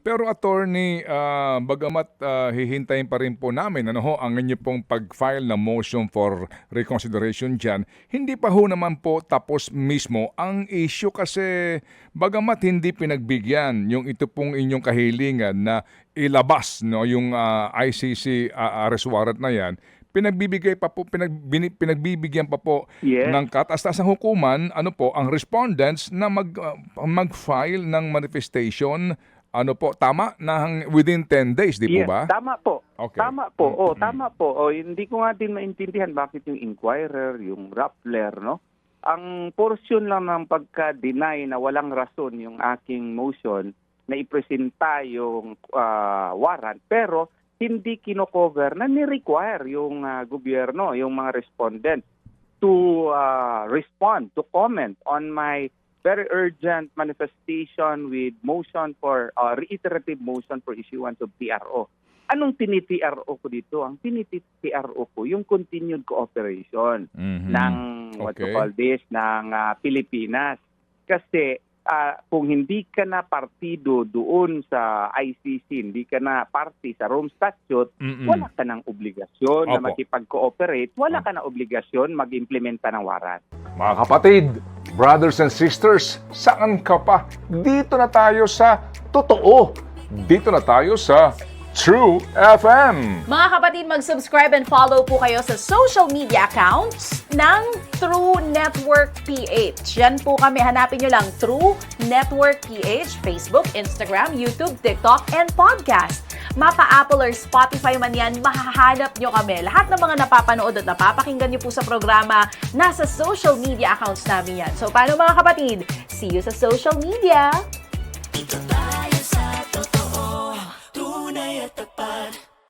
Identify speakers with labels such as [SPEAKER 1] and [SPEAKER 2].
[SPEAKER 1] Pero attorney, bagamat hihintayin pa rin po namin ang inyo pong pag-file na motion for reconsideration diyan, hindi pa ho naman po tapos mismo ang issue kasi bagamat hindi pinagbigyan yung ito pong inyong kahilingan na ilabas yung ICC arrest warrant na yan, pinagbibigay pa po pinagbibigyan pa po
[SPEAKER 2] Yes.
[SPEAKER 1] ng kataas-taasang hukuman ang respondents na mag-file ng manifestation tama na within 10 days, di po
[SPEAKER 2] Yes,
[SPEAKER 1] ba?
[SPEAKER 2] tama po.
[SPEAKER 1] Okay.
[SPEAKER 2] Tama po. Tama po. Hindi ko nga din maintindihan bakit yung inquirer, yung rappler, no? Ang portion lang ng pagka-deny na walang rason yung aking motion na ipresenta yung warrant, pero hindi kino-cover na ni-require yung gobyerno, yung mga respondents to respond, to comment on my very urgent manifestation with motion for reiterative motion for issuance of TRO. Anong tini-TRO ko dito? Ang tini-TRO ko yung continued cooperation ng ng Pilipinas. Kasi kung hindi ka na partido doon sa ICC, hindi ka na party sa Rome Statute, wala ka ng obligasyon na makipag-cooperate, wala ka na obligasyon mag-implementa ng warrant.
[SPEAKER 1] Mga kapatid, brothers and sisters, saan ka pa? Dito na tayo sa totoo. Dito na tayo sa True FM.
[SPEAKER 3] Mga kapatid, mag-subscribe and follow po kayo sa social media accounts ng True Network PH. Yan po kami. Hanapin nyo lang True Network PH, Facebook, Instagram, YouTube, TikTok, and podcast. Mapa-Apple or Spotify man yan, mahahanap nyo kami. Lahat ng mga napapanood at napapakinggan nyo po sa programa, nasa social media accounts namin yan. So, paano mga kapatid? See you sa social media!
[SPEAKER 4] Dito tayo sa totoo, tunay at tapat.